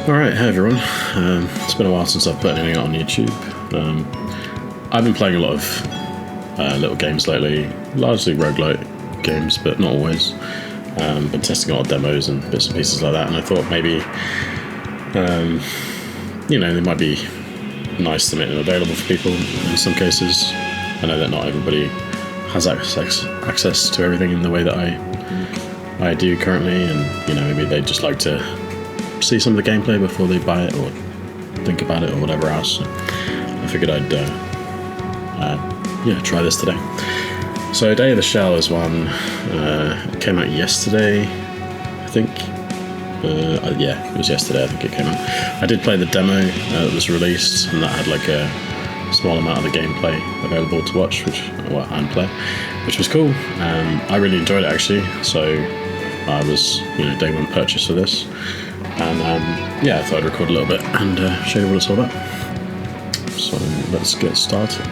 Alright, hey everyone. It's been a while since I've put anything out on YouTube. I've been playing a lot of little games lately, largely roguelite games, but not always. Been testing a lot of demos and bits and pieces like that, and I thought maybe, they might be nice to make them available for people in some cases. I know that not everybody has access to everything in the way that I do currently, and maybe they'd just like to see some of the gameplay before they buy it or think about it or whatever else. So I figured I'd try this today. So Day of the Shell is one. It came out yesterday, I think. It was yesterday I think it came out. I did play the demo that was released, and that had like a small amount of the gameplay available to watch, and play, which was cool. I really enjoyed it actually, so I was day one purchase for this, and I thought I'd record a little bit and show you what it's all about. So let's get started.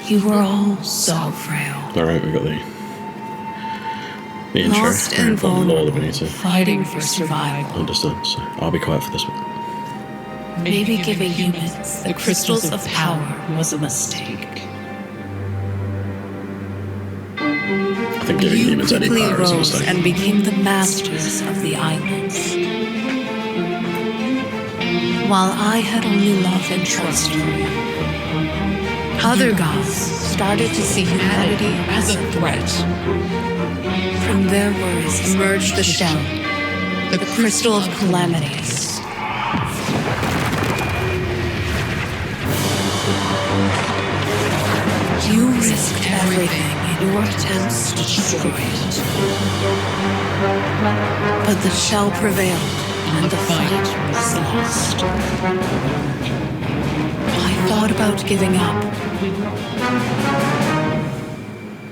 You were all so frail. Alright, we got the intro. Lost and vulnerable, to fighting for survival. understand, so I'll be quiet for this one. Maybe giving humans the crystals of power was a mistake. I think giving humans any quickly power is a rose mistake. and became the masters of the islands, while I had only love and trust for you. Other gods started to see humanity as a threat. From their words emerged the shell, the crystal of calamities. You risked everything in your attempts to destroy it. But the shell prevailed, and the fight was lost. I thought about giving up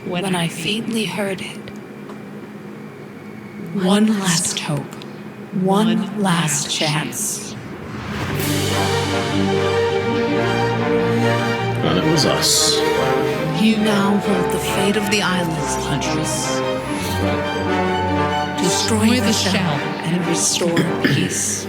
when I faintly heard it. One last hope, one last chance. And it was us. You now hold the fate of the islands, Huntress. Destroy the shell and restore peace.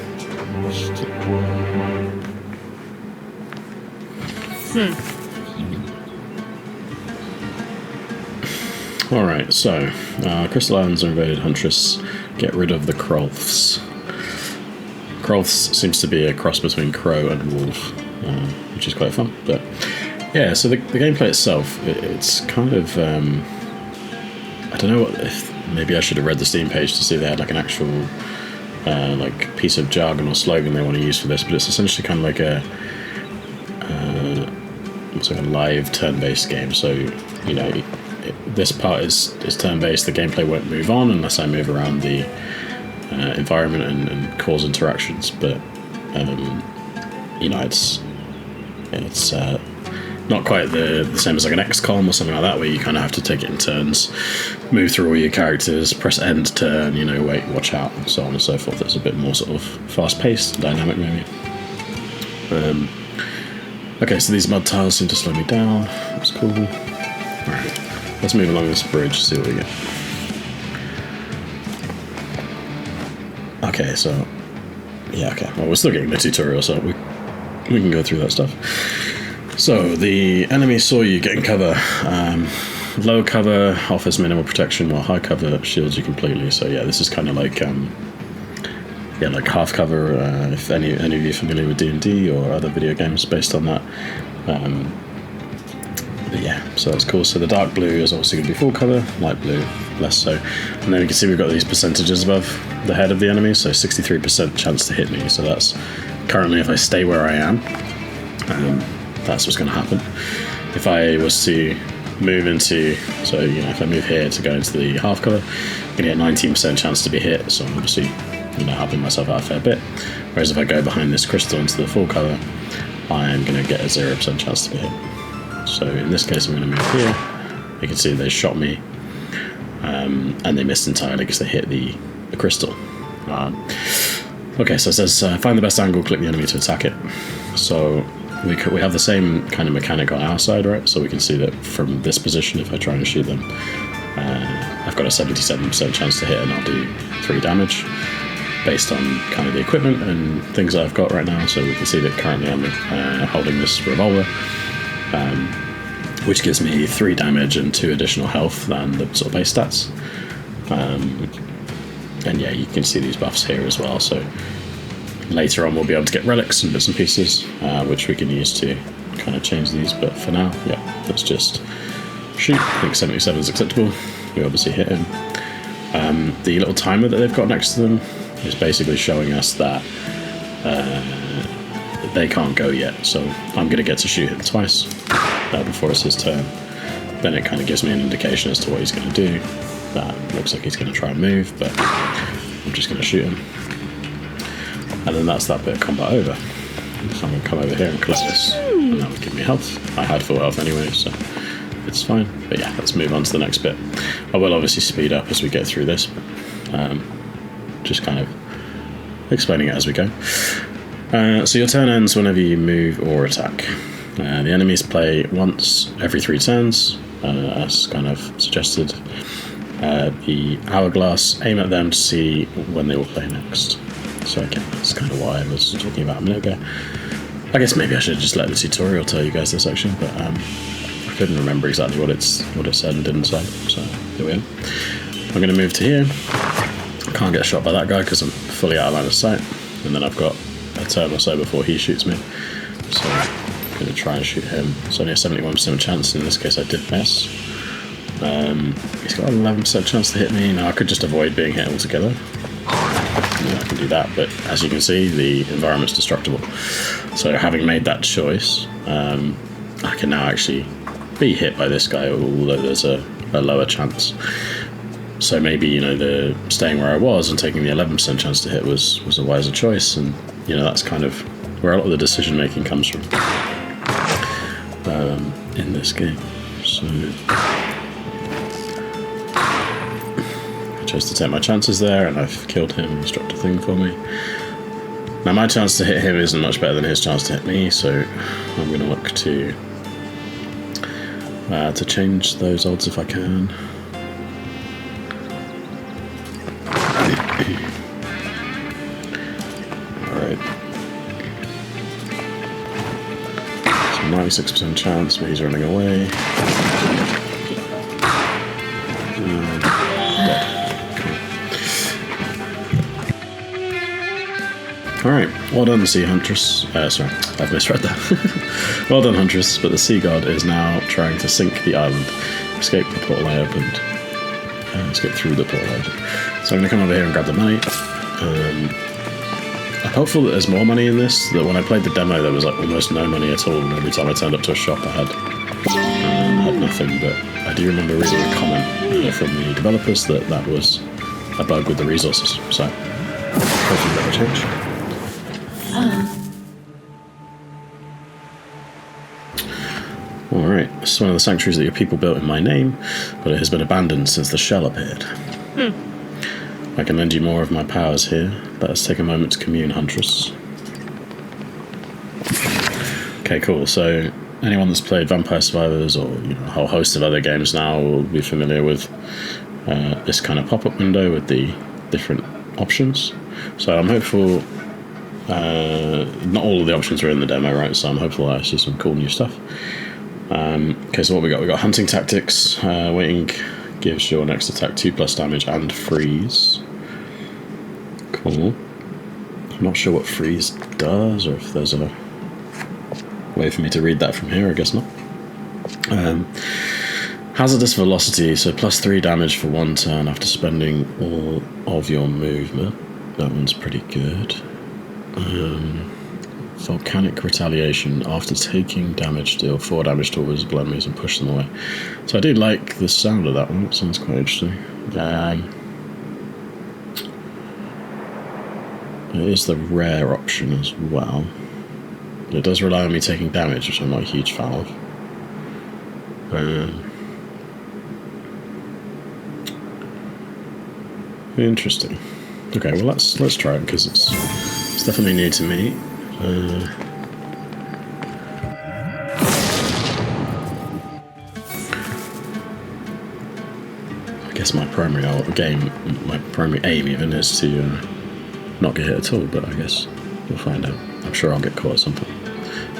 Alright, so Crystal Islands are invaded. Huntress, get rid of the Krolths. Krolths seems to be a cross between crow and wolf, which is quite fun. But yeah, so the gameplay itself, it's kind of I don't know if maybe I should have read the Steam page to see if they had like an actual piece of jargon or slogan they want to use for this, but it's essentially kind of like it's like a live turn-based game. So this part is turn-based. The gameplay won't move on unless I move around the environment and cause interactions. But it's not quite the same as like an XCOM or something like that, where you kind of have to take it in turns, move through all your characters, press end to turn, wait, watch out, and so on and so forth. It's a bit more sort of fast-paced, dynamic maybe. Okay, so these mud tiles seem to slow me down. That's cool. Alright, let's move along this bridge, see what we get. Okay, so well, we're still getting the tutorial, so we can go through that stuff. So the enemy saw you getting cover. Low cover offers minimal protection, while high cover shields you completely. So yeah, this is kind of like like half cover. If any of you are familiar with D&D or other video games based on that. But yeah, so that's cool. So the dark blue is obviously going to be full cover, light blue less so. And then you can see we've got these percentages above the head of the enemy. So 63% chance to hit me. So that's currently, if I stay where I am, that's what's going to happen. If I was to move into, so if I move here to go into the half cover, I'm going to get 19% chance to be hit. So I'm obviously helping myself out a fair bit. Whereas if I go behind this crystal into the full cover, I'm going to get a 0% chance to be hit. So in this case, I'm going to move here. You can see they shot me, and they missed entirely because they hit the crystal. Okay, so it says find the best angle, click the enemy to attack it. So we have the same kind of mechanic on our side, right? So we can see that from this position, if I try and shoot them, I've got a 77% chance to hit and I'll do 3 damage based on kind of the equipment and things that I've got right now. So we can see that currently I'm holding this revolver, which gives me 3 damage and 2 additional health than the sort of base stats. And yeah, you can see these buffs here as well. So later on we'll be able to get relics and bits and pieces, which we can use to kind of change these. But for now, yeah, let's just shoot. I think 77 is acceptable. We obviously hit him. The little timer that they've got next to them is basically showing us that they can't go yet. So I'm going to get to shoot him twice before it's his turn. Then it kind of gives me an indication as to what he's going to do. That looks like he's going to try and move, but I'm just going to shoot him. And then that's that bit of combat over. So I'm going to come over here and collect this, and that would give me health. I had full health anyway, so it's fine. But yeah, let's move on to the next bit. I will obviously speed up as we get through this, but just kind of explaining it as we go. So your turn ends whenever you move or attack. The enemies play once every 3 turns, as kind of suggested. The hourglass, aim at them to see when they will play next. So again, that's kind of what I was talking about a minute ago. I guess maybe I should just let the tutorial tell you guys this section, but I couldn't remember exactly what it said and didn't say, so here we are. I'm going to move to here. Can't get shot by that guy because I'm fully out of line of sight, and then I've got a turn or so before he shoots me. So I'm going to try and shoot him. It's only a 71% chance, in this case I did miss. He's got an 11% chance to hit me. Now I could just avoid being hit altogether. Yeah, I can do that, but as you can see, the environment's destructible. So having made that choice, I can now actually be hit by this guy, although there's a lower chance. So maybe, you know, the staying where I was and taking the 11% chance to hit was a wiser choice, and you know, that's kind of where a lot of the decision making comes from in this game. So I chose to take my chances there, and I've killed him and dropped a thing for me. Now my chance to hit him isn't much better than his chance to hit me, so I'm going to look to change those odds if I can. Alright. So 96% chance, but he's running away. Alright, well done, Sea Huntress. Sorry, I've misread that. Well done, Huntress, but the Sea God is now trying to sink the island. Escape the portal I opened. Escape through the portal I opened. So I'm going to come over here and grab the money. I'm hopeful that there's more money in this. That when I played the demo, there was like almost no money at all. And every time I turned up to a shop, I had nothing. But I do remember reading a comment from the developers that was a bug with the resources. So hopefully that will change. Alright, this is one of the sanctuaries that your people built in my name, but it has been abandoned since the shell appeared. I can lend you more of my powers here. Let us take a moment to commune, Huntress. Okay, cool. So anyone that's played Vampire Survivors or a whole host of other games now will be familiar with this kind of pop-up window with the different options. So I'm hopeful. Not all of the options are in the demo, right? So I'm hopeful I see some cool new stuff. Okay, so what we got? We got hunting tactics. Waiting gives your next attack 2+ damage and freeze. Cool. I'm not sure what freeze does, or if there's a way for me to read that from here. I guess not. Hazardous velocity, so +3 damage for 1 turn after spending all of your movement. That one's pretty good. Volcanic retaliation, after taking damage, deal 4 damage to all visible enemies and push them away. So I do like the sound of that one. It sounds quite interesting. It is the rare option as well. It does rely on me taking damage, which I'm not a huge fan of. Interesting. Okay, well let's try it because it's definitely new to me. guess my primary aim even is to not get hit at all, but I guess we'll find out. I'm sure I'll get caught at some point.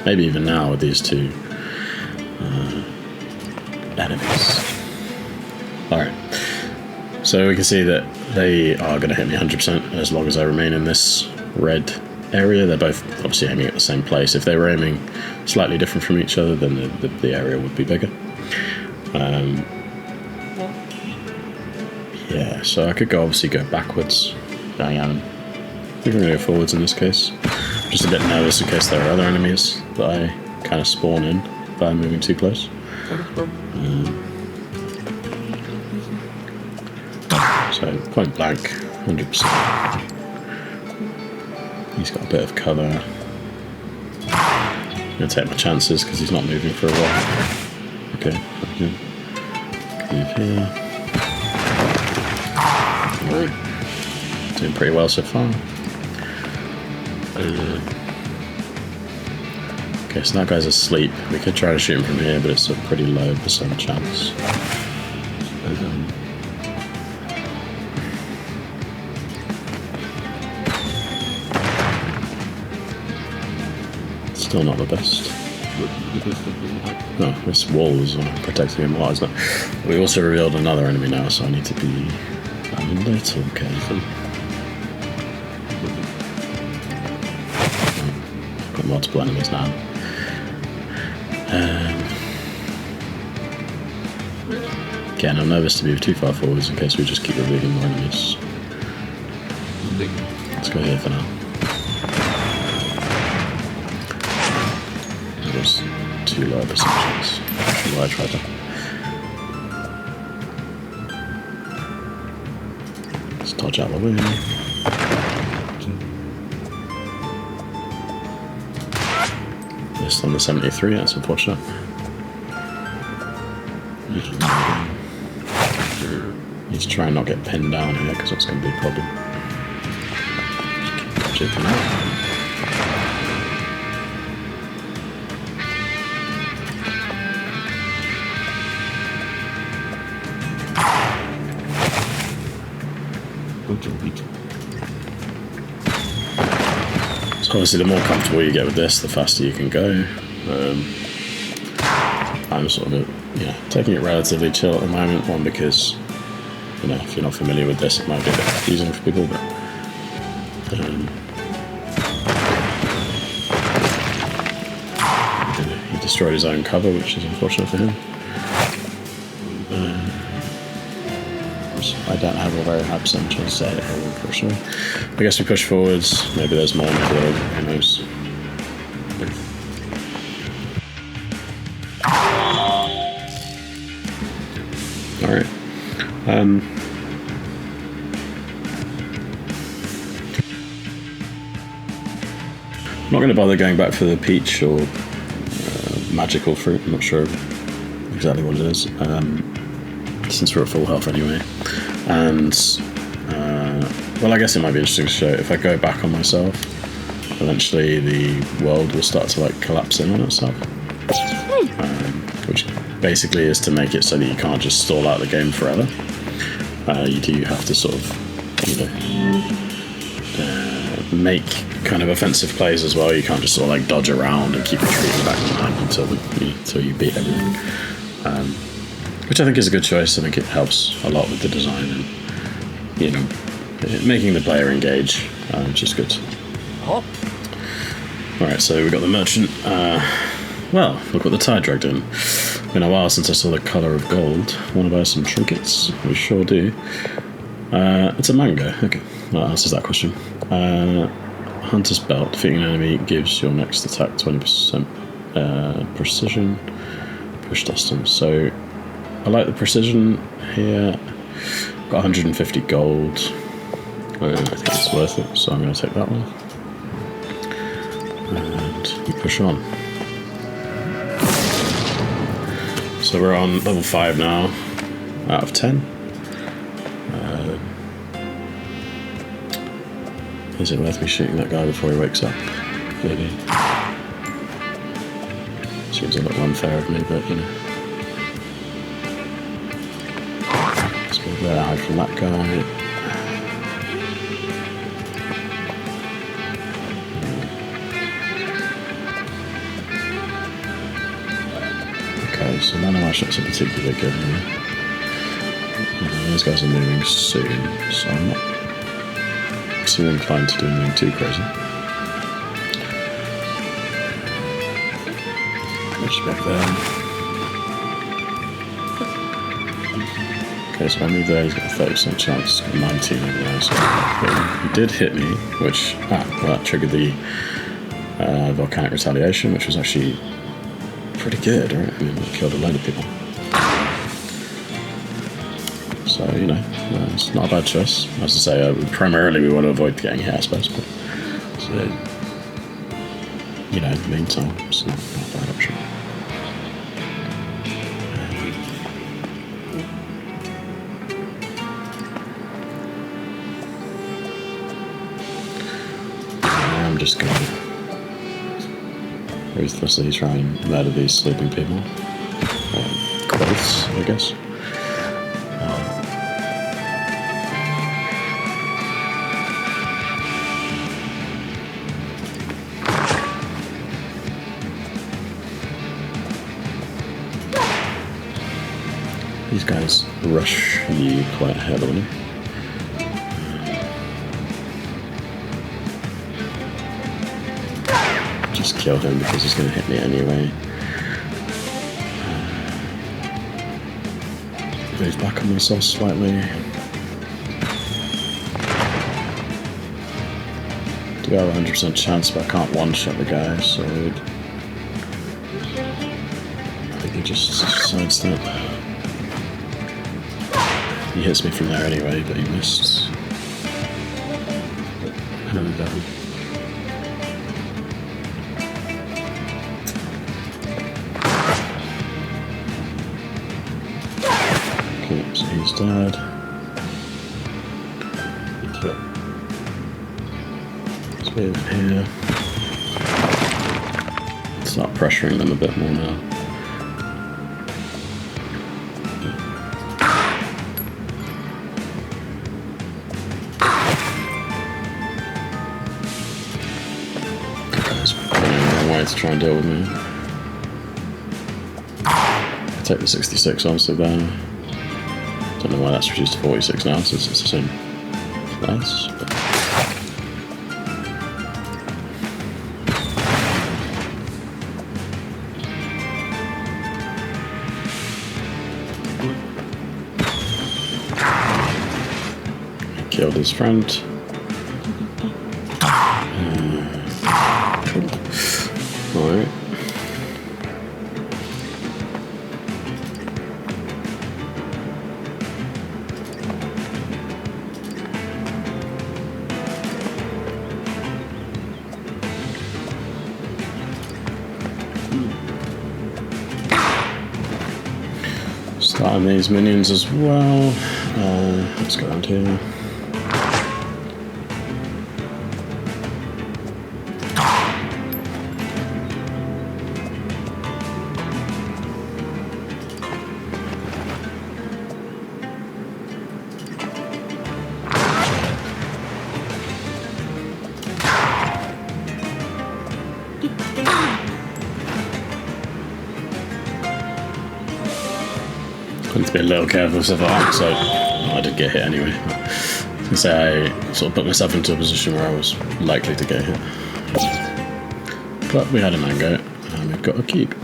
Maybe even now with these two enemies. Alright, so we can see that they are going to hit me 100% as long as I remain in this red area. They're both obviously aiming at the same place. If they were aiming slightly different from each other, then the area would be bigger. Yeah, so I could obviously go backwards. I think I'm going to go forwards in this case. Just a bit nervous in case there are other enemies that I kind of spawn in by moving too close. So point blank, 100%. He's got a bit of cover. I'm going to take my chances because he's not moving for a while. Okay, good. Move here. Right. Doing pretty well so far. Okay, so that guy's asleep. We could try to shoot him from here, but it's a pretty low percent chance. Still not the best. No, this wall is protecting him a lot, isn't it? We also revealed another enemy now, so I need to be a little careful. Got multiple enemies now. Again, I'm nervous to move too far forwards in case we just keep revealing more enemies. Let's go here for now. That was too low perceptions. Why I tried that. Let's dodge out the way. Missed on the 73, that's unfortunate. Need to try and not get pinned down here because that's going to be a problem. Just keep dodging out. So obviously the more comfortable you get with this, the faster you can go. I'm sort of taking it relatively chill at the moment, one because if you're not familiar with this it might be a bit confusing for people, but he destroyed his own cover, which is unfortunate for him. I don't have a very high percentage of set here, unfortunately. I guess we push forwards. Maybe there's more, maybe there isn't. Who knows? Alright. I'm not going to bother going back for the peach or magical fruit. I'm not sure exactly what it is. Since we're at full health anyway. And, well, I guess it might be interesting to show. If I go back on myself, eventually the world will start to collapse in on itself. Which basically is to make it so that you can't just stall out the game forever. You do have to sort of, make kind of offensive plays as well. You can't just sort of dodge around and keep retreating back behind until you beat everything. Which I think is a good choice. I think it helps a lot with the design and, making the player engage, which is good. Alright, so we've got the merchant. Well, look what the tide dragged in. Been a while since I saw the colour of gold. Want to buy some trinkets? We sure do. It's a mango. Okay, well, that answers that question. Hunter's belt. Defeating an enemy gives your next attack 20% precision. Push distance. So I like the precision here. Got 150 gold. I think it's worth it, so I'm going to take that one. And we push on. So we're on level 5 now, out of 10. Is it worth me shooting that guy before he wakes up? Maybe. Seems a little unfair of me, but Let's go. There, hide from that guy. Okay, so none of my shots are particularly good here. These guys are moving soon, so I'm not too inclined to do anything too crazy. Just back there. Okay, so I move there, he's got a 30% chance, 19 over there, so he did hit me, which, well, that triggered the volcanic retaliation, which was actually pretty good, right? I mean, it killed a load of people. So, you know, it's not a bad choice. As I say, primarily we want to avoid getting hit, I suppose, but, so, you know, in the meantime, it's not a bad option. I'm just going to ruthlessly try and murder these sleeping people. Or quotes, I guess. These guys rush you quite heavily. Just kill him because he's going to hit me anyway. Move back on myself slightly. Do have a 100% chance, but I can't one-shot the guy, so I think he just sidestep. He hits me from there anyway, but he missed. And okay, so he's dead. Let's move in here. Start pressuring them a bit more now. To try and deal with me. I take the 66 honestly there. Don't know why that's reduced to 46 now since it's the same place. But he killed his friend. Alright. Starting these minions as well. Let's go around here. I need to be a little careful with stuff like that, so I did get hit anyway. I say I sort of put myself into a position where I was likely to get hit. But we had a mango, and we've got a keep.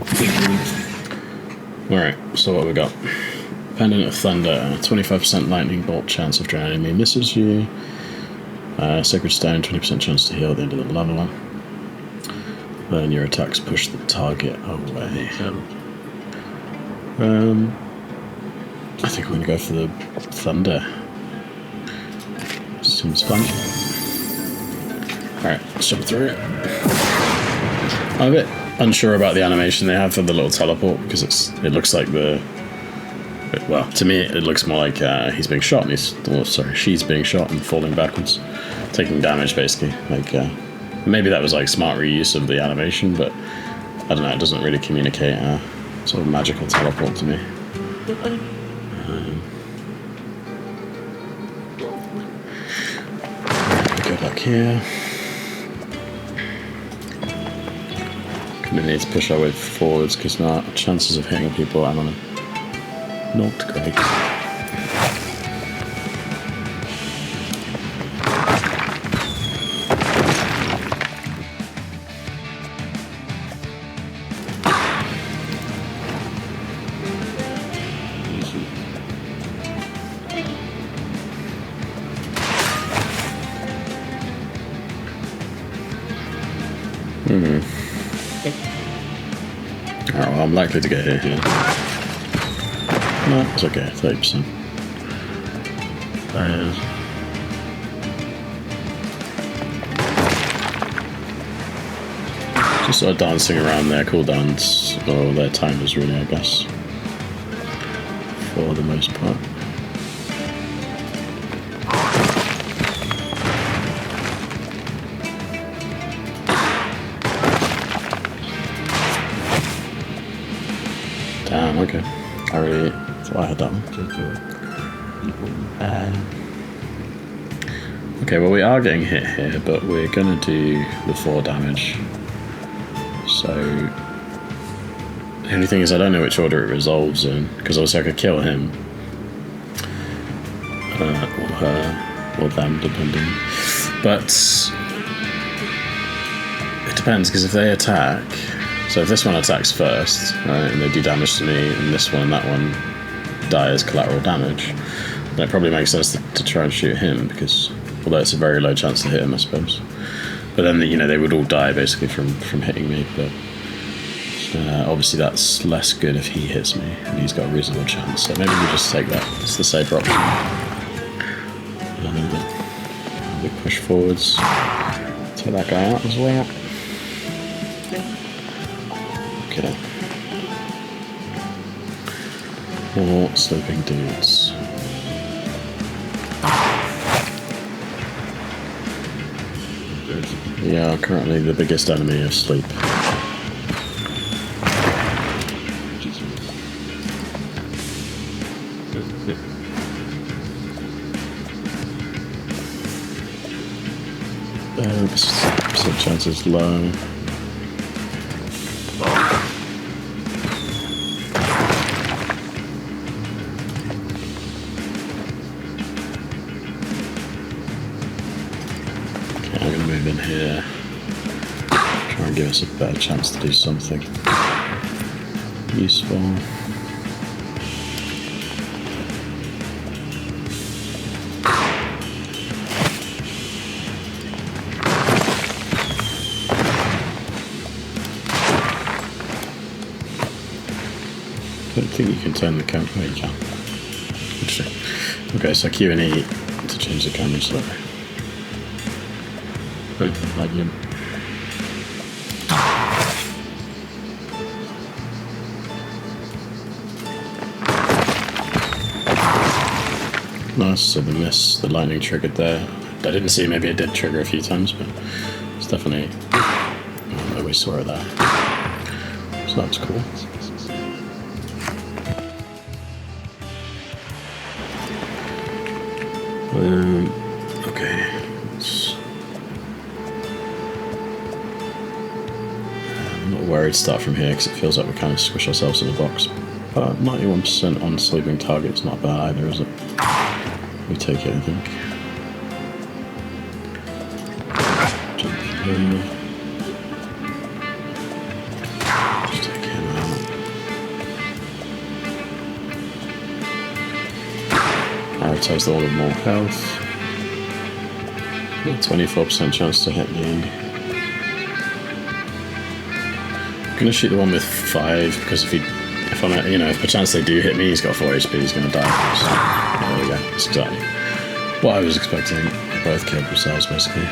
Alright, so what we got? Pendant of Thunder, 25% lightning bolt chance after an enemy misses you. Sacred Stone, 20% chance to heal at the end of the level. Then your attacks push the target away. I think I'm going to go for the Thunder. Seems fun. Alright, let's jump through it. I'm a bit unsure about the animation they have for the little teleport because it looks like well, to me it looks more like he's being shot and she's being shot and falling backwards, taking damage basically. Like maybe that was like smart reuse of the animation, but I don't know, it doesn't really communicate sort of magical teleport to me. back here. Gonna need to push our way forwards because now our chances of hitting people are not great. Alright, well, I'm likely to get hit here. No, it's okay, 30%. That is. Just sort of dancing around their cooldowns, or their timers, really, I guess. For the most part. Damn, okay. I really thought I had that one. Okay, well we are getting hit here, but we're gonna do the 4 damage. So the only thing is I don't know which order it resolves in, because obviously I could kill him. Or her, or them, depending. But it depends, because if they attack, so if this one attacks first, right, and they do damage to me, and this one and that one die as collateral damage, then it probably makes sense to try and shoot him, because although it's a very low chance to hit him, I suppose. But then, you know, they would all die basically from hitting me. But obviously that's less good if he hits me, and he's got a reasonable chance. So maybe we just take that. It's the safer option. Big push forwards. Take that guy out as well. Okay. More sleeping dudes. We are currently the biggest enemy of sleep. Percent chance is low. In here, try and give us a better chance to do something useful. I don't think you can turn the camera. Oh, you can. Interesting. Okay, so Q and E to change the camera slightly. Like him. Nice, so the lightning triggered there. I didn't see, maybe it did trigger a few times, but it's definitely, oh, we saw it there. So that's cool. Okay. I'm not worried to start from here because it feels like we kind of squish ourselves in a box. But 91% on sleeping target's not bad either, is it? We take it, I think. Jump in. Just take him out. Prioritize the one with more health. 24% chance to hit me. I'm gonna shoot the one with 5 because if per chance they do hit me, he's got 4 HP, he's gonna die. So, there we go. That's exactly what I was expecting. They both killed themselves basically.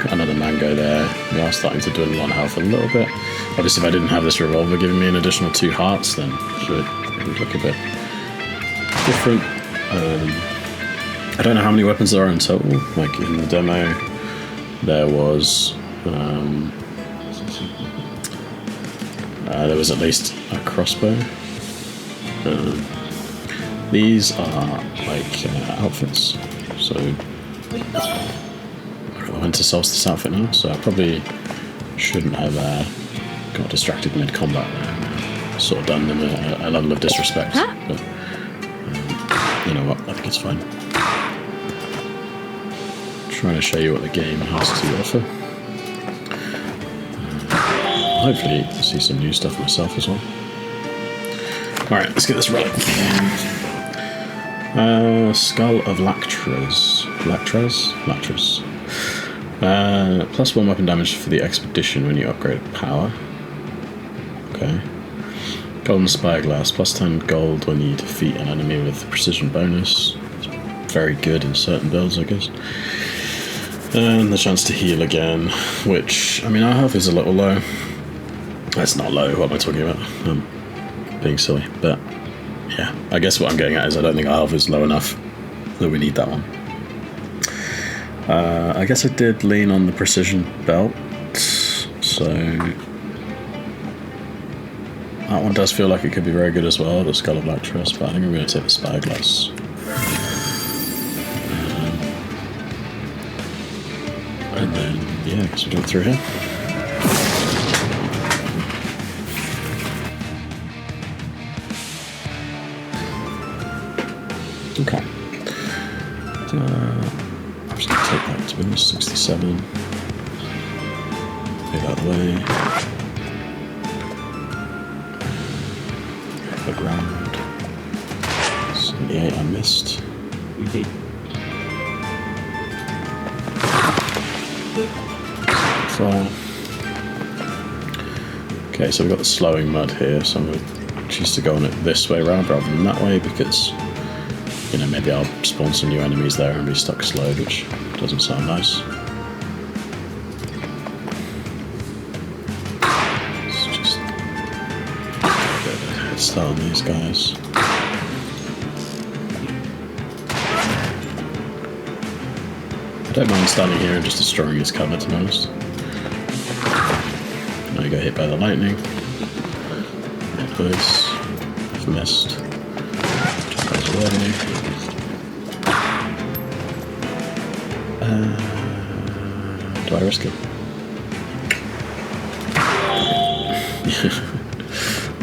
Got another mango there. We are starting to dwindle on health a little bit. Obviously, if I didn't have this revolver giving me an additional 2 hearts, then it would look a bit different. I don't know how many weapons there are in total. Like in the demo, there was at least a crossbow. These are like outfits. So got the Winter Solstice outfit now, so I probably shouldn't have got distracted mid-combat there. Sort of done them a level of disrespect, but you know what, I think it's fine. Trying to show you what the game has to offer. Hopefully see some new stuff myself as well. Alright, let's get this relic. Skull of Lactras. Lactras. +1 weapon damage for the expedition when you upgrade power. Okay. Golden Spyglass. +10 gold when you defeat an enemy with precision bonus. It's very good in certain builds, I guess. And the chance to heal again, which, I mean, our health is a little low. That's not low, what am I talking about? I'm being silly, but yeah, I guess what I'm getting at is I don't think our health is low enough that we need that one. I guess I did lean on the precision belt, so that one does feel like it could be very good as well, the Skull of Lactras, but I think I'm going to take the Spyglass. And then, yeah, I guess we'll jump through here. Okay. I'm just going to take that to Windows 67. Move out of the way. Look round. 78 I missed. Fire. Okay, so we've got the slowing mud here, so I'm going to choose to go on it this way round rather than that way because, you know, maybe I'll spawn some new enemies there and be stuck slowed, which doesn't sound nice. Let's just get a bit of a head start on these guys. I don't mind standing here and just destroying his cover, to be honest. Now you got hit by the lightning. Nice. I've missed. Just goes away. Do I risk it?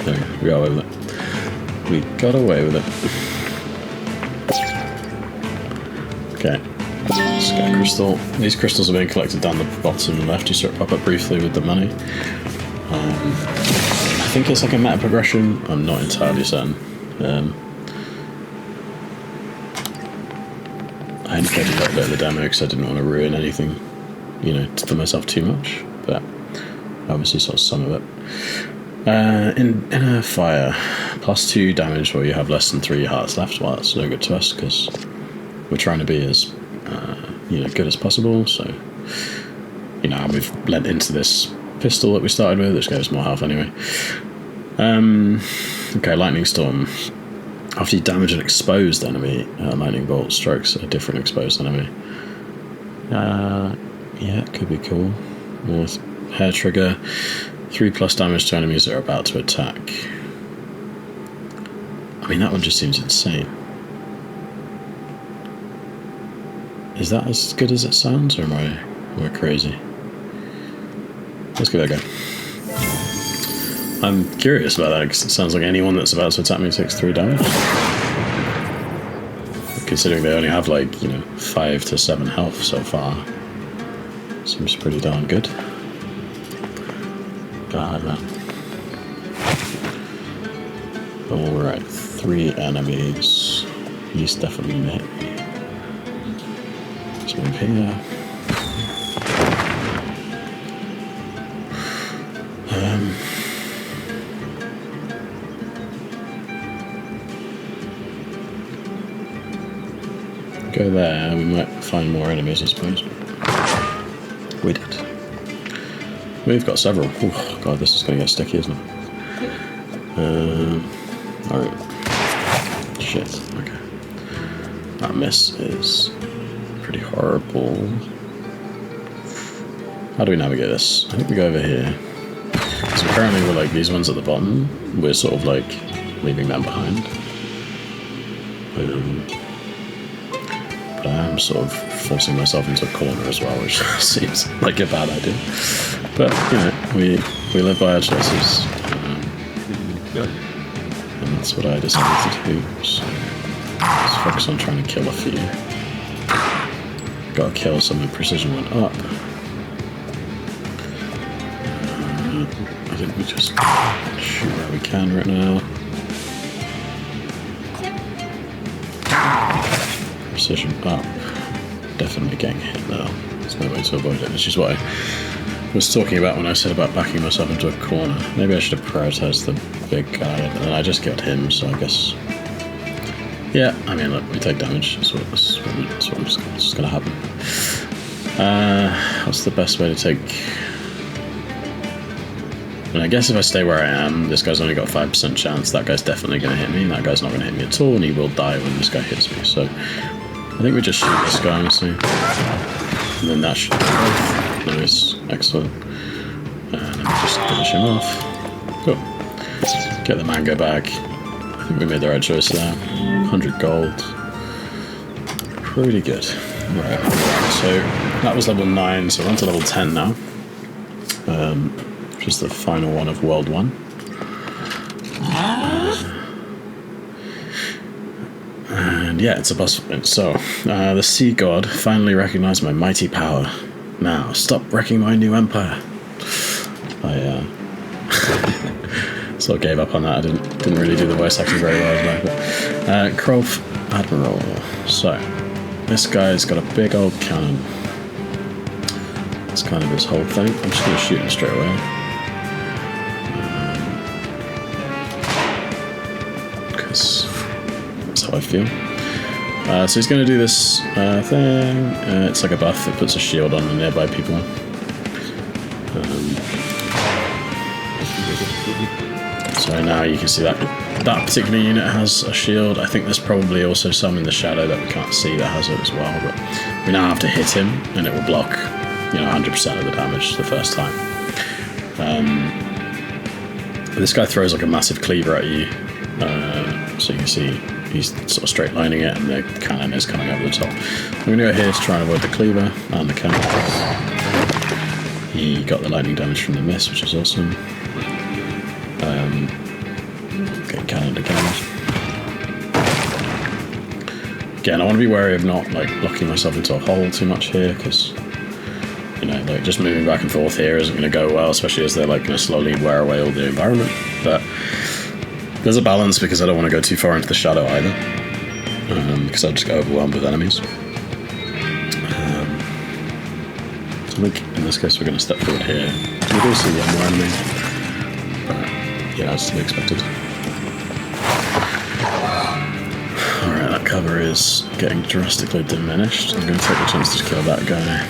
There we got away with it. We got away with it. Okay. Sky crystal. These crystals are being collected down the bottom left. You sort of pop up briefly with the money. I think it's like a meta progression. I'm not entirely certain. I indicated a little bit of the demo because I didn't want to ruin anything, you know, for myself too much. But I obviously saw some of it. In a fire, +2 damage where you have less than 3 hearts left. Well, that's no good to us because we're trying to be as you know, good as possible. So, you know, we've lent into this pistol that we started with, which gave us more health anyway. Okay, Lightning Storm. After you damage an exposed enemy, Lightning Bolt strikes a different exposed enemy. Yeah, it could be cool. More hair trigger. 3+ damage to enemies that are about to attack. I mean, that one just seems insane. Is that as good as it sounds, or am I crazy? Let's give it a go. I'm curious about that because it sounds like anyone that's about to attack me takes 3 damage. Considering they only have, like, you know, 5 to 7 health so far. Seems pretty darn good. Gotta have that. Alright, 3 enemies. He's definitely hit me. Let's move here. Go there, we might find more enemies, I suppose. We did. We've got several. Oh god, this is going to get sticky, isn't it? Alright. Shit, okay. That miss is pretty horrible. How do we navigate this? I think we go over here. So apparently we're like these ones at the bottom. We're sort of like leaving them behind. But I am I'm sort of forcing myself into a corner as well, which seems like a bad idea. But, you know, we live by our choices. And that's what I decided to do. So let's focus on trying to kill a few. Got to kill some, the precision went up. I think we just shoot where we can right now. Precision up. Definitely getting hit now. There's no way to avoid it, which is what I was talking about when I said about backing myself into a corner. Maybe I should have prioritized the big guy, and then I just killed him, so I guess... Yeah, I mean, look, we take damage. That's what's going to happen. What's the best way to take... And I guess if I stay where I am, this guy's only got 5% chance. That guy's definitely going to hit me, and that guy's not going to hit me at all, and he will die when this guy hits me. So I think we just shoot this guy, honestly. And then that should be both. Nice. Excellent. And then we just finish him off. Cool. Get the mango back. I think we made the right choice there. 100 gold. Pretty good. Right. So that was level 9, so we're on to level 10 now. Which is the final one of World 1. And yeah, it's a boss fight. So, the Sea God finally recognized my mighty power. Now, stop wrecking my new empire. I sort of gave up on that. I didn't really do the voice acting very well. But, Krolf Admiral. So, this guy's got a big old cannon. That's kind of his whole thing. I'm just going to shoot him straight away. Because that's how I feel. So he's going to do this thing. It's like a buff that puts a shield on the nearby people. So now you can see that particular unit has a shield. I think there's probably also some in the shadow that we can't see that has it as well. But we now have to hit him, and it will block, 100% of the damage the first time. This guy throws like a massive cleaver at you. So you can see he's sort of straight lining it, and the cannon is coming over the top. I'm going to go here to try and avoid the cleaver and the cannon. He got the lightning damage from the miss, which is awesome. Getting cannoned again. Again, I want to be wary of not locking myself into a hole too much here, because just moving back and forth here isn't going to go well, especially as they're going to slowly wear away all the environment. But there's a balance, because I don't want to go too far into the shadow either, because I'll just get overwhelmed with enemies. So I think in this case we're going to step forward here. We do see one more enemy, but yeah, that's to be expected. Alright, that cover is getting drastically diminished. I'm going to take the chance to kill that guy.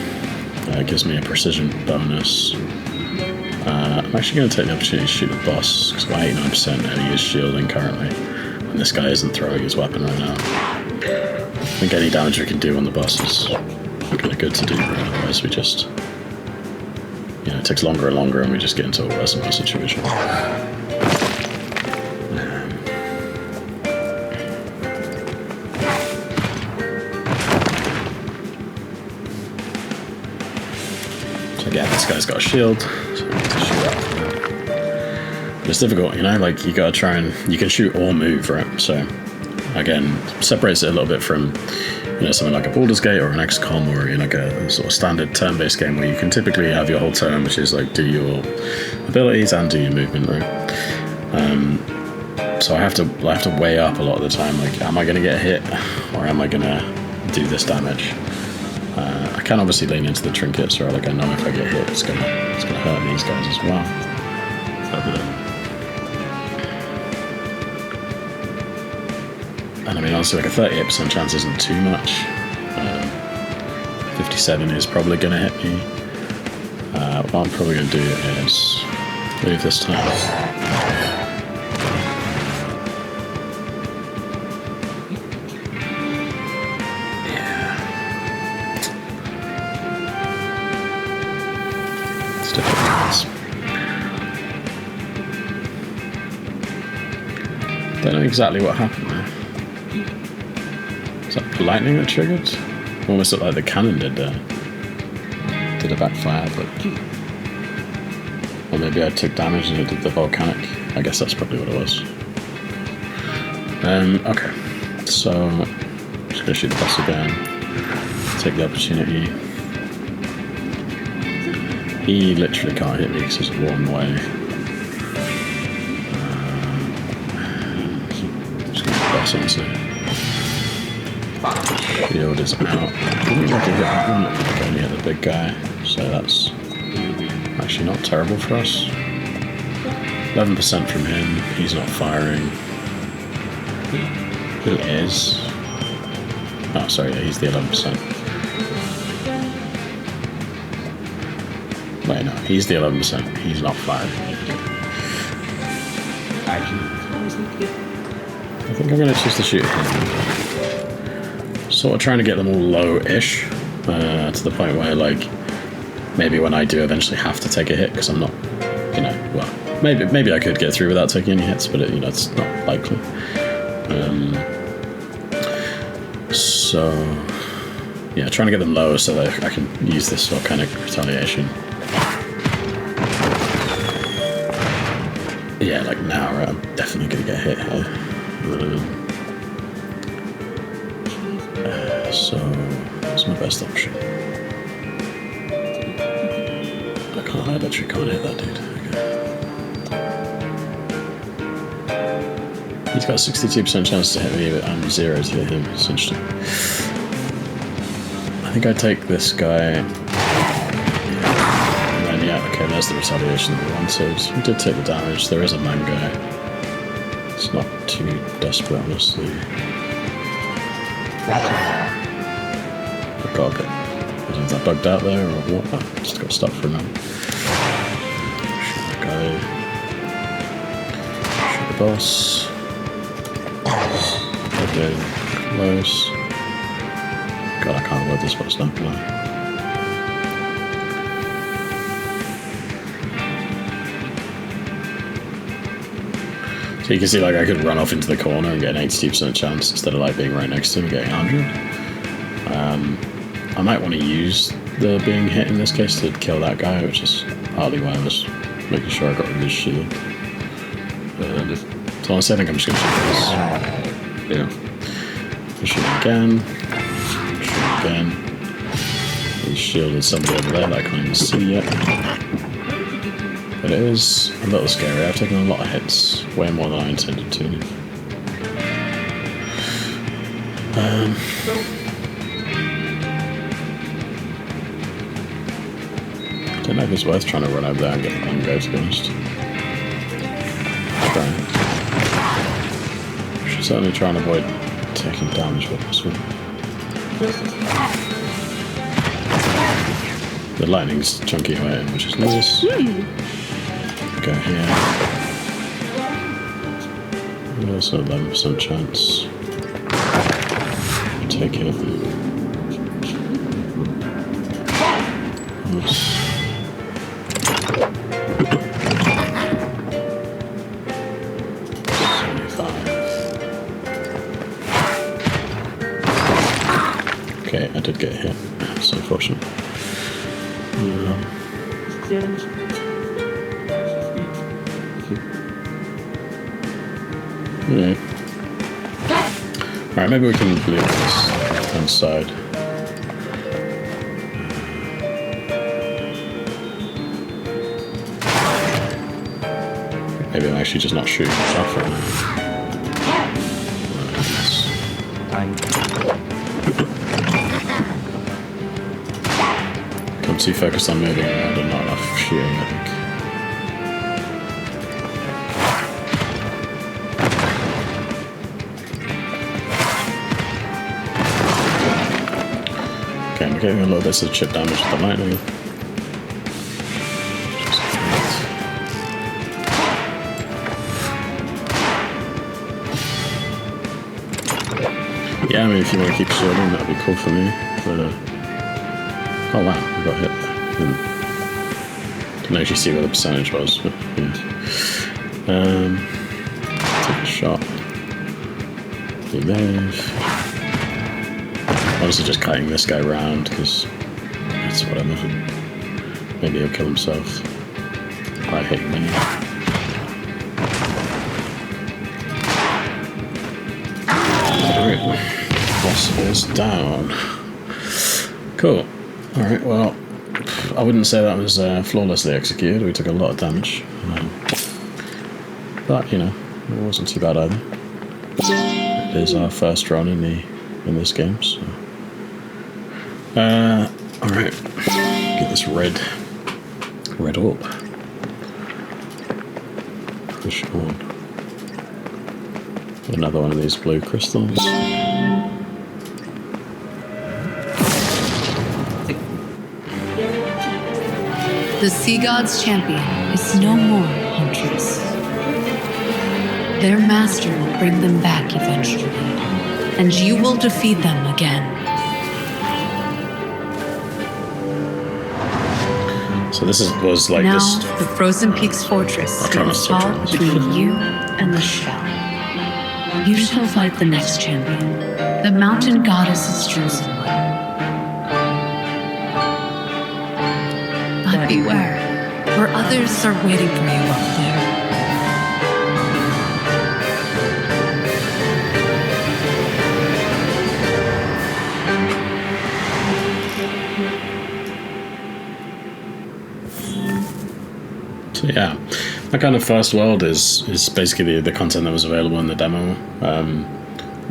It gives me a precision bonus. I'm actually going to take the opportunity to shoot the boss, because I've got 89% and he is shielding currently, and this guy isn't throwing his weapon right now. I think any damage we can do on the boss is kind of good to do, right? Otherwise we just... it takes longer and longer, and we just get into a worse and worse situation. So again, this guy's got a shield, so we need to shoot out. But it's difficult, you gotta try and... You can shoot or move, right? So, again, separates it a little bit from, something like a Baldur's Gate or an XCOM, or a sort of standard turn-based game where you can typically have your whole turn, which is do your abilities and do your movement, right? So I have to weigh up a lot of the time, am I gonna get hit, or am I gonna do this damage? I can obviously lean into the trinkets, or I know if I get hit, it's gonna hurt these guys as well. And I mean, honestly, a 38% chance isn't too much. 57 is probably going to hit me. What I'm probably going to do is move this time. Yeah. It's difficult. Don't know exactly what happened there. Is that the lightning that triggered? Almost looked like the cannon did a backfire, but... Or maybe I took damage and it did the volcanic. I guess that's probably what it was. Okay. So, I'm just gonna shoot the boss again. Take the opportunity. He literally can't hit me because he's one way. Just gonna boss into it. Field is out. Didn't like to hit that one, I only hit the big guy, so that's actually not terrible for us. 11% from him, he's not firing. He is. Oh, sorry, yeah, he's the 11%. Wait, no, he's the 11%, he's not firing. I think I'm going to choose to shoot him. Sort of trying to get them all low-ish, to the point where, like, maybe when I do eventually have to take a hit, because I'm not, you know, well, maybe I could get through without taking any hits, but, you know, it's not likely. So, yeah, trying to get them low so that I can use this volcanic retaliation. Yeah, like now, right, I'm definitely going to get hit here. So, that's my best option. I literally can't hit that dude. Okay. He's got a 62% chance to hit me, but I'm 0 to hit him. It's interesting. I think I take this guy. And then, yeah, okay, there's the retaliation that we wanted. We did take the damage. There is a man guy. It's not too desperate, honestly. Got a bit. Is that bugged out there or what? Oh, just got to stop for a moment. Shoot the guy. Shoot the boss. Okay, close. God, I can't avoid this boss now, can I? So you can see, like, I could run off into the corner and get an 82% chance instead of, like, being right next to him and getting 100. I might want to use the being hit in this case to kill that guy, which is partly why I was making sure I got rid of his shield. So honestly, I think I'm just going to shoot this. Yeah. Shoot again. Shoot again. He's shielded somebody over there that I can't even see yet. But it is a little scary. I've taken a lot of hits, way more than I intended to. I don't know if it's worth trying to run over there and get the go, to be honest. Should certainly try and avoid taking damage with this one. The lightning's chunky away, which is nice. Go here. Also 11% chance. Take it. Nice. Okay, I did get hit. That's unfortunate. Yeah. Alright, maybe we can leave this inside. Maybe I'm actually just not shooting stuff right now. I'm too focused on moving around and not enough shooting, I think. Okay, I'm getting a little bit of chip damage with the lightning. Yeah, I mean, if you want to keep shielding, that'd be cool for me. But, oh wow, we got hit. Didn't actually see what the percentage was, but yeah. Take a shot. Remove. Honestly, just kiting this guy around because it's whatever. Maybe he'll kill himself by hitting me. Alright, boss is down. Cool. Alright, well, I wouldn't say that was flawlessly executed. We took a lot of damage. But, you know, it wasn't too bad either. It is our first run in this game, so. Alright. Get this red orb. Push on. Another one of these blue crystals. The Sea God's champion is no more, Huntress. Their master will bring them back eventually, and you will defeat them again. So this was like now, this. The Frozen Peaks fortress stands tall between you and the shell. You shall fight the next champion, the mountain goddess's chosen one. But beware, for others are waiting for you up there. So yeah, that kind of first world is basically the content that was available in the demo.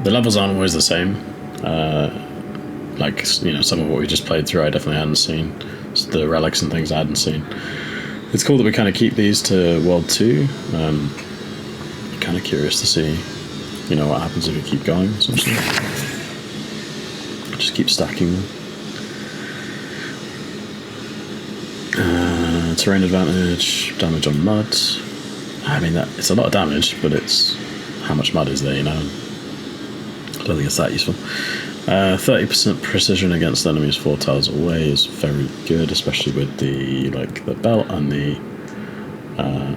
The levels aren't always the same. Like, you know, some of what we just played through I definitely hadn't seen. So the relics and things I hadn't seen. It's cool that we kind of keep these to World 2. Kind of curious to see, you know, what happens if we keep going, essentially. Just keep stacking them. Terrain advantage, damage on mud. I mean, it's a lot of damage, but it's how much mud is there, you know? I don't think it's that useful. 30% precision against enemies 4 tiles away is very good, especially with the belt and the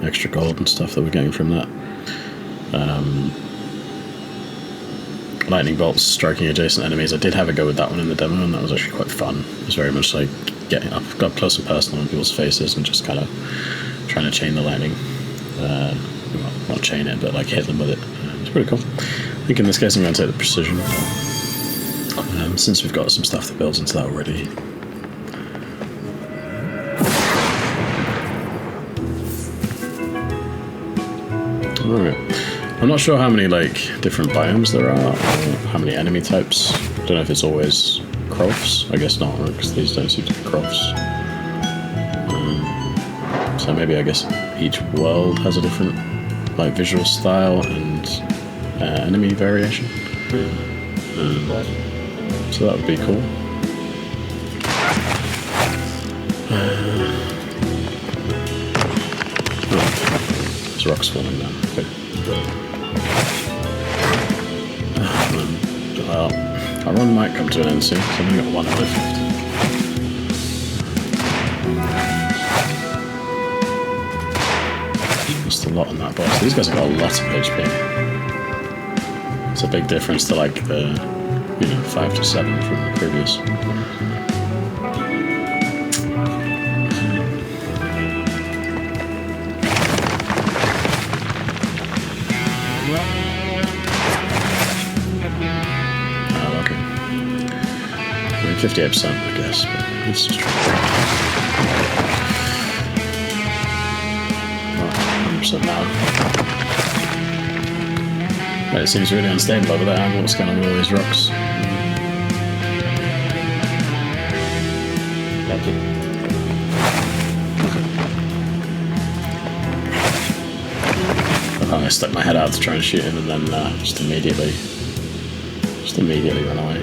extra gold and stuff that we're getting from that. Lightning bolts striking adjacent enemies. I did have a go with that one in the demo, and that was actually quite fun. It was very much like getting up close and personal on people's faces and just kind of trying to chain the lightning. Well, not chain it, but like hit them with it. It's pretty cool. I think in this case I'm going to take the precision. Since we've got some stuff that builds into that already. Alright. I'm not sure how many different biomes there are, or how many enemy types. Don't know if it's always crofts. I guess not, because these don't seem to be crofts. So maybe I guess each world has a different visual style and enemy variation. So that would be cool. There's rocks falling down. Okay. Well, our run might come to an end soon, so I've only got 1 out of 50. Just a lot on that boss. These guys have got a lot of HP. It's a big difference to the 5 to 7 from the previous. Oh, okay. 58%, I guess, but let's just try. 100% now. Right, it seems really unstable over there. I don't know what's going on with all these rocks. I stuck my head out to try and shoot him, and then just immediately run away.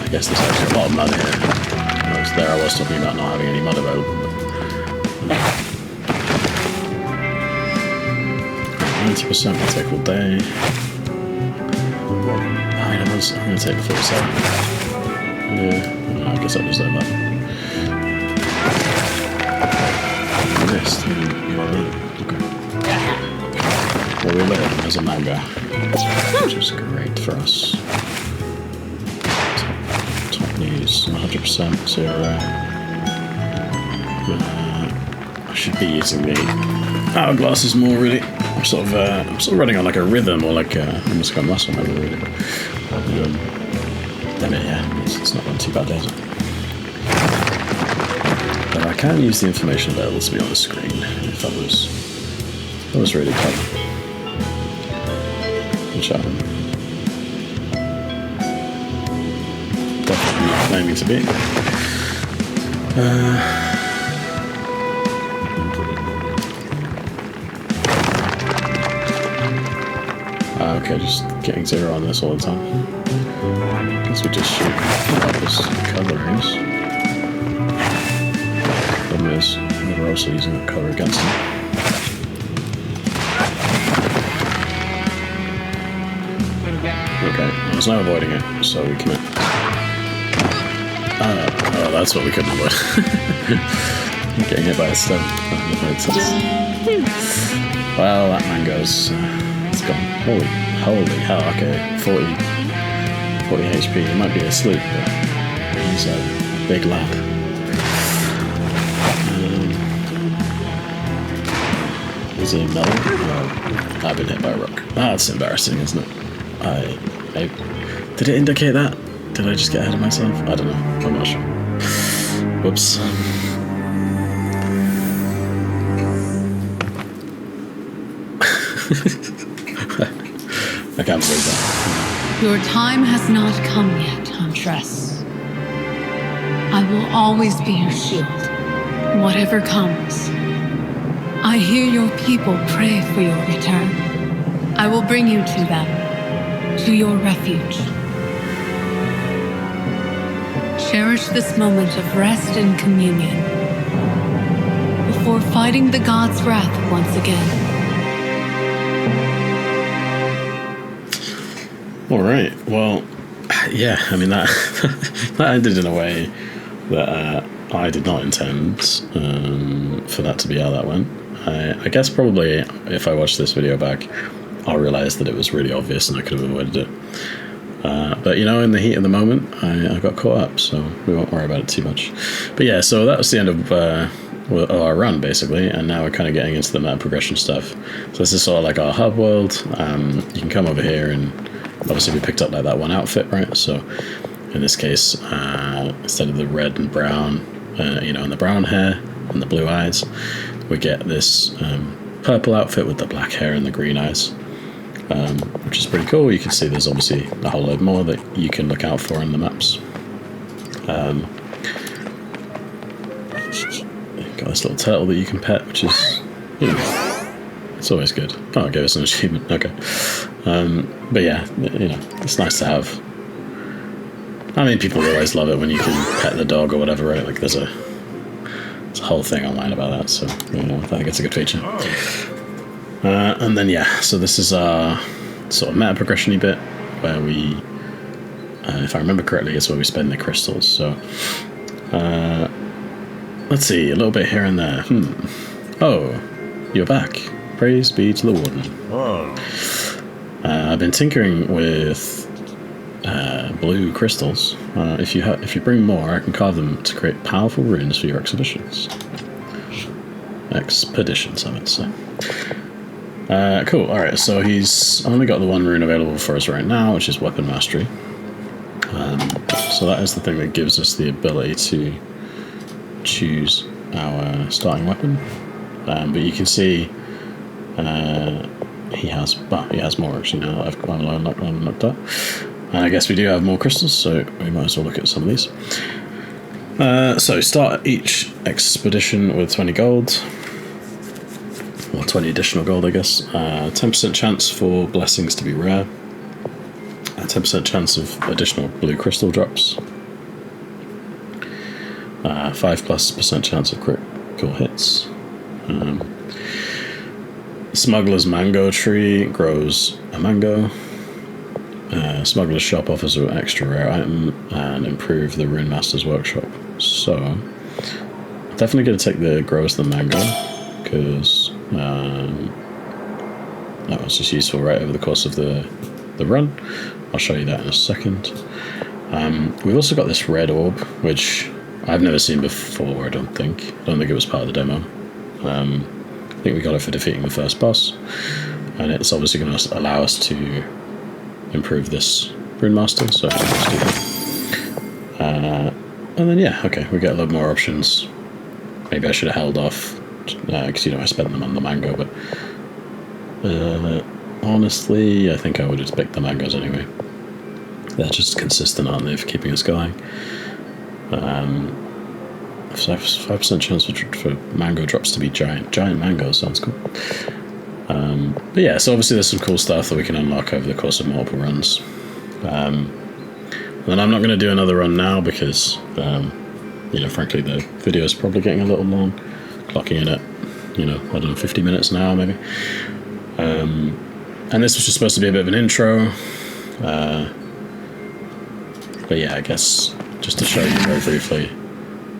I guess there's actually a lot of mud here. I was talking about not having any mud available. 90% will take all day. I mean, I'm going to take the 47. Yeah, I guess I'll just let that. Missed. Okay. we live, and there's a mango, which is great for us. Top news, 100% zero. I should be using the hourglasses more, really. I'm sort of running on like a rhythm, or like almost like a muscle memory, really. But yeah, it's not been too bad, has it? But I can use the information available to me on the screen if I was really clever. Which I'm definitely not claiming to be. Okay, just getting zero on this all the time. Guess we just shoot up this colorings. Problem is, we're also using that color against them. Okay, there's no avoiding it, so we commit. Oh, that's what we couldn't avoid. Getting hit by a stone. That makes sense. Well, that mango's it's gone. Holy hell, okay. 40 HP. He might be asleep, but he's a big lad. Is he metal? Oh, I've been hit by a rock. That's embarrassing, isn't it? Did it indicate that? Did I just get ahead of myself? I don't know. I'm not sure. Whoops. I can't believe that. Your time has not come yet, Huntress. I will always be your shield, whatever comes. I hear your people pray for your return. I will bring you to them, to your refuge. Cherish this moment of rest and communion before fighting the gods' wrath once again. All right. Well, yeah. I mean that that ended in a way that I did not intend for that to be how that went. I guess probably if I watch this video back, I'll realize that it was really obvious and I could have avoided it. But you know, in the heat of the moment, I got caught up, so we won't worry about it too much. But yeah, so that was the end of our run, basically, and now we're kind of getting into the map progression stuff. So this is sort of like our hub world. You can come over here, and obviously we picked up like that one outfit, right? So in this case, instead of the red and brown, you know, and the brown hair and the blue eyes, we get this purple outfit with the black hair and the green eyes. Which is pretty cool. You can see there's obviously a whole load more that you can look out for in the maps. Got this little turtle that you can pet, which is, you know, it's always good. Oh, it gave us an achievement. Okay. But yeah, you know, it's nice to have. I mean, people always love it when you can pet the dog or whatever, right? Like there's a whole thing online about that, so you know, I think it's a good feature. And then yeah, so this is our sort of meta progression-y bit where we, if I remember correctly, is where we spend the crystals. So let's see, a little bit here and there. Oh, you're back. Praise be to the Warden. I've been tinkering with blue crystals. If you bring more, I can carve them to create powerful runes for your expeditions. Expeditions, I meant to say. Cool, alright, so he's only got the one rune available for us right now, which is Weapon Mastery. So that is the thing that gives us the ability to choose our starting weapon. But you can see he has more actually now that I've unlocked that. And I guess we do have more crystals, so we might as well look at some of these. So start each expedition with 20 gold. Or 20 additional gold, I guess. 10% chance for blessings to be rare. 10% chance of additional blue crystal drops. 5+% chance of critical hits. Smuggler's Mango Tree grows a mango. Smuggler's Shop offers an extra rare item and improve the Rune Master's Workshop. So, definitely going to take the grows the mango, because that was just useful right over the course of the run. I'll show you that in a second. We've also got this red orb, which I've never seen before, I don't think. I don't think it was part of the demo. I think we got it for defeating the first boss, and it's obviously going to allow us to improve this Rune Master, so let's do that. And then yeah, okay, we get a lot more options. Maybe I should have held off, because I spent them on the mango, but honestly, I think I would have picked the mangoes anyway. They're just consistent, aren't they, for keeping us going. 5% chance for mango drops to be giant mangoes, sounds cool. But yeah, so obviously there's some cool stuff that we can unlock over the course of multiple runs. And I'm not going to do another run now because, frankly, the video is probably getting a little long, clocking in at, I don't know, 50 minutes now maybe. And this was just supposed to be a bit of an intro. But yeah, I guess just to show you very briefly.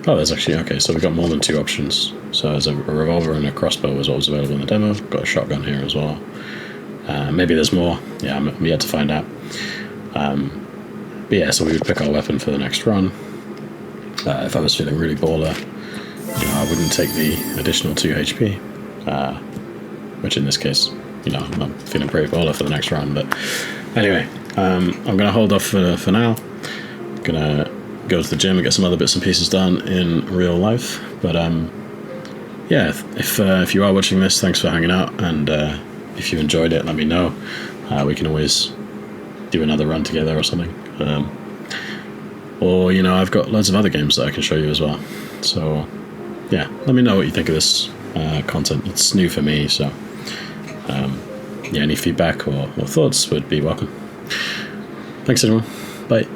Oh, there's actually, okay, so we've got more than 2 options. So there's a revolver and a crossbow was what was available in the demo. Got a shotgun here as well. Maybe there's more. Yeah, I'm yet to find out. But yeah, so we would pick our weapon for the next run. If I was feeling really baller, I wouldn't take the additional 2 HP. Which in this case, I'm feeling pretty baller for the next run. But anyway, I'm going to hold off for now. Gonna go to the gym and get some other bits and pieces done in real life. But yeah, if you are watching this, thanks for hanging out, and if you enjoyed it, let me know. We can always do another run together or something. Or I've got loads of other games that I can show you as well. So yeah, let me know what you think of this content. It's new for me, so yeah, any feedback or thoughts would be welcome. Thanks everyone. Bye.